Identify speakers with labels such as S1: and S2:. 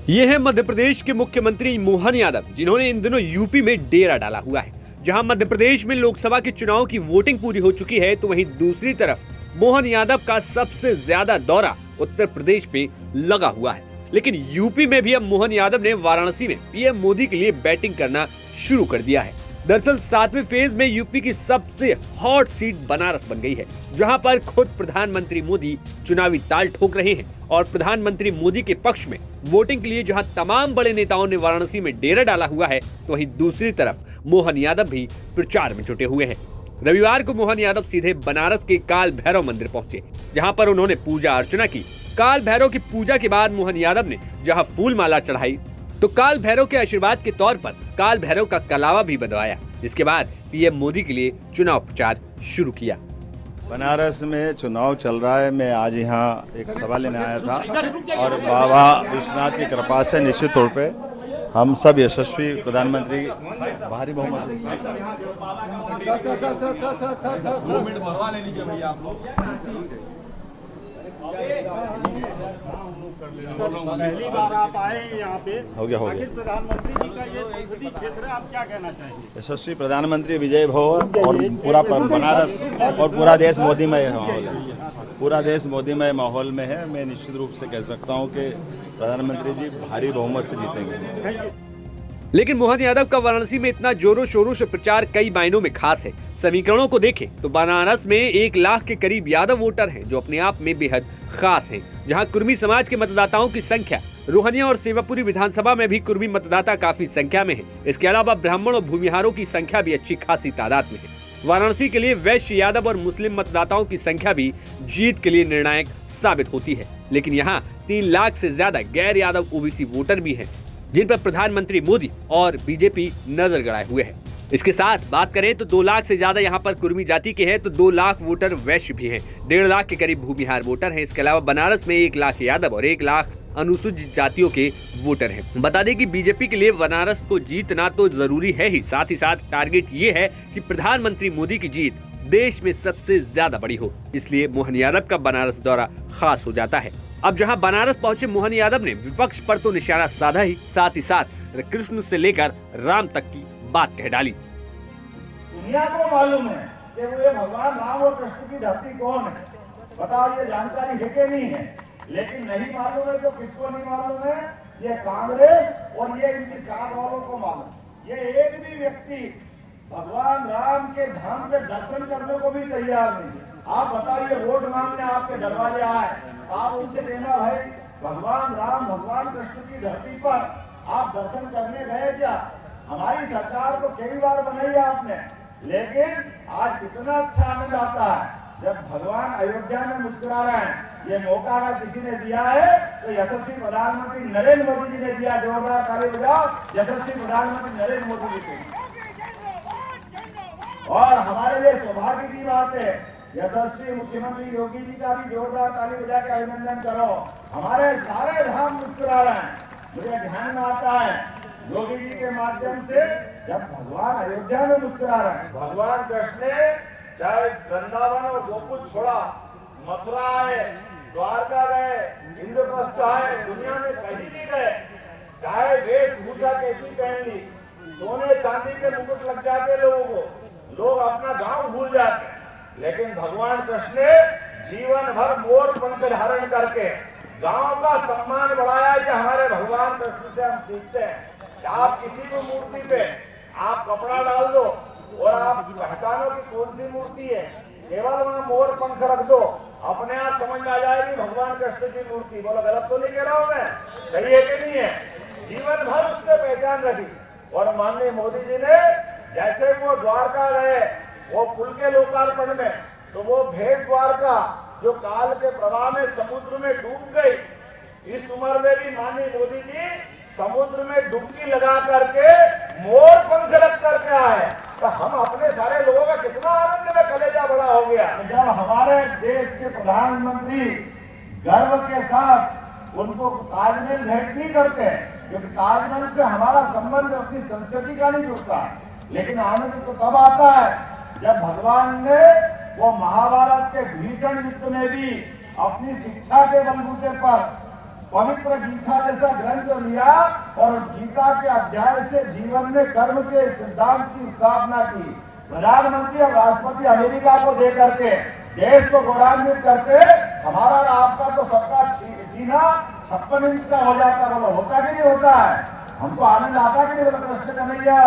S1: ये है मध्य प्रदेश के मुख्यमंत्री मोहन यादव, जिन्होंने इन दिनों यूपी में डेरा डाला हुआ है। जहां मध्य प्रदेश में लोकसभा के चुनाव की वोटिंग पूरी हो चुकी है, तो वहीं दूसरी तरफ मोहन यादव का सबसे ज्यादा दौरा उत्तर प्रदेश पे लगा हुआ है। लेकिन यूपी में भी अब मोहन यादव ने वाराणसी में पीएम मोदी के लिए बैटिंग करना शुरू कर दिया है। दरअसल 7वें फेज में यूपी की सबसे हॉट सीट बनारस बन गई है, जहां पर खुद प्रधानमंत्री मोदी चुनावी ताल ठोक रहे हैं। और प्रधानमंत्री मोदी के पक्ष में वोटिंग के लिए जहां तमाम बड़े नेताओं ने वाराणसी में डेरा डाला हुआ है, तो वहीं दूसरी तरफ मोहन यादव भी प्रचार में जुटे हुए हैं। रविवार को मोहन यादव सीधे बनारस के काल भैरव मंदिर पहुंचे, जहां पर उन्होंने पूजा अर्चना की। काल भैरव की पूजा के बाद मोहन यादव ने जहां फूल माला चढ़ाई, तो काल भैरव के आशीर्वाद के तौर पर काल भैरव का कलावा भी बनवाया, जिसके बाद पीएम मोदी के लिए चुनाव प्रचार शुरू किया।
S2: बनारस में चुनाव चल रहा है। मैं आज यहाँ एक सभा लेने आया था और बाबा विश्वनाथ की कृपा से निश्चित तौर पे हम सब यशस्वी प्रधानमंत्री भारी बहुमत
S3: पहली बार आप आए यहाँ पे,
S2: हो गया
S3: प्रधानमंत्री जी का ये संसदीय क्षेत्र है, आप क्या कहना चाहेंगे?
S2: यशस्वी प्रधानमंत्री विजय भव और पूरा बनारस और पूरा देश मोदीमय माहौल है। पूरा देश मोदीमय माहौल में है। मैं निश्चित रूप से कह सकता हूँ कि प्रधानमंत्री जी भारी बहुमत से जीतेंगे।
S1: लेकिन मोहन यादव का वाराणसी में इतना जोरों शोरों से प्रचार कई मायनों में खास है। समीकरणों को देखें तो बनारस में 1 लाख के करीब यादव वोटर हैं, जो अपने आप में बेहद खास हैं। जहां कुर्मी समाज के मतदाताओं की संख्या, रोहनिया और सेवापुरी विधानसभा में भी कुर्मी मतदाता काफी संख्या में है। इसके अलावा ब्राह्मण और भूमिहारों की संख्या भी अच्छी खासी तादाद में है। वाराणसी के लिए वैश्य, यादव और मुस्लिम मतदाताओं की संख्या भी जीत के लिए निर्णायक साबित होती है। लेकिन यहाँ 3 लाख से ज्यादा गैर यादव ओबीसी वोटर भी हैं, जिन पर प्रधानमंत्री मोदी और बीजेपी नजर गड़ाए हुए है। इसके साथ बात करें तो 2 लाख से ज्यादा यहाँ पर कुर्मी जाति के हैं, तो 2 लाख वोटर वैश्य भी हैं। 1.5 लाख के करीब भूमिहार वोटर हैं। इसके अलावा बनारस में 1 लाख यादव और 1 लाख अनुसूचित जातियों के वोटर हैं। बता दें कि बीजेपी के लिए बनारस को जीतना तो जरूरी है ही, साथ ही साथ टारगेट ये है कि प्रधानमंत्री मोदी की जीत देश में सबसे ज्यादा बड़ी हो। इसलिए मोहन यादव का बनारस दौरा खास हो जाता है। अब जहां बनारस पहुंचे मोहन यादव ने विपक्ष पर तो निशाना साधा ही, साथ ही साथ कृष्ण से लेकर राम तक की बात कह डाली।
S4: दुनिया को मालूम है कि वो ये भगवान राम और कृष्ण की धरती कौन है, बताओ ये जानकारी है कि नहीं है? लेकिन नहीं मालूम है तो किसको नहीं मालूम है? ये कांग्रेस और ये इनकी साथ वालों को मालूम। ये एक भी व्यक्ति भगवान राम के धाम पे दर्शन करने को भी तैयार नहीं। आप बताइए, वोट मांगने आपके दरवाजे आए, आप उनसे लेना भाई भगवान राम भगवान कृष्ण की धरती पर आप दर्शन करने गए क्या? हमारी सरकार तो कई बार बनाई आपने, लेकिन आज कितना अच्छा आनंद आता है जब भगवान अयोध्या में मुस्कुरा रहे हैं। ये मौका अगर किसी ने दिया है तो यशस्वी प्रधानमंत्री नरेंद्र मोदी जी ने दिया। जोरदार ताली बजाओ यशस्वी प्रधानमंत्री नरेंद्र मोदी जी को। और हमारे लिए सौभाग्य की बात है, यशस्वी मुख्यमंत्री योगी जी का भी जोरदार ताली बजा के अभिनंदन करो। हमारे सारे धाम मुस्कुरा रहे हैं। मुझे ध्यान में आता है योगी जी के माध्यम से जब भगवान अयोध्या में मुस्कुरा रहे हैं, भगवान कृष्ण ने चाहे वृंदावन और गोकुल छोड़ा, मथुरा आए, द्वारका गए, इंद्रप्रस्थ आए, दुनिया में कहीं भी गए, चाहे वेशभूषा कैसी पहन ली, सोने चांदी के मुकुट लग जाते लोगों को, लोग अपना गांव भूल जाते। लेकिन भगवान कृष्ण ने जीवन भर मोर पंख धारण करके गांव का सम्मान बढ़ाया। ये हमारे भगवान कृष्ण से हम सीखते हैं। आप किसी भी मूर्ति पे आप कपड़ा डाल दो और आप पहचानो कि कौन सी मूर्ति है, केवल वहां मोर पंख रख दो, अपने आप समझ में आ जाएगी भगवान कृष्ण की मूर्ति। बोलो गलत तो नहीं कह रहा हूं मैं? सही है कि नहीं है? जीवन भर उससे पहचान रखी। और माननीय मोदी जी ने जैसे वो द्वारका गए, वो पुल के लोकार्पण में, तो वो भेंट द्वारका जो काल के प्रवाह में समुद्र में डूब गई, इस उम्र में भी माननीय मोदी जी समुद्र में डुबकी लगा करके मोर पंख रख करके आए। तो हम अपने सारे लोगों का कितना आनंद में कलेजा बड़ा हो गया जब हमारे देश के प्रधानमंत्री गर्व के साथ उनको ताजमहल भेंट नहीं करते, क्योंकि ताजमहल से हमारा संबंध अपनी संस्कृति का नहीं जुड़ता। लेकिन आनंद तो तब आता है जब भगवान ने वो महाभारत के भीषण युद्ध में भी अपनी शिक्षा के बलबूते पर पवित्र गीता जैसा ग्रंथ लिया और उस गीता के अध्याय से जीवन में कर्म के सिद्धांत की स्थापना की। प्रधानमंत्री और राष्ट्रपति अमेरिका को दे करके देश को गौरवान्वित करते, हमारा और आपका तो सबका सीना 56 इंच का हो जाता। बोलो होता कि नहीं होता है? हमको आनंद आता कि नहीं? बोलो कृष्ण कन्हैया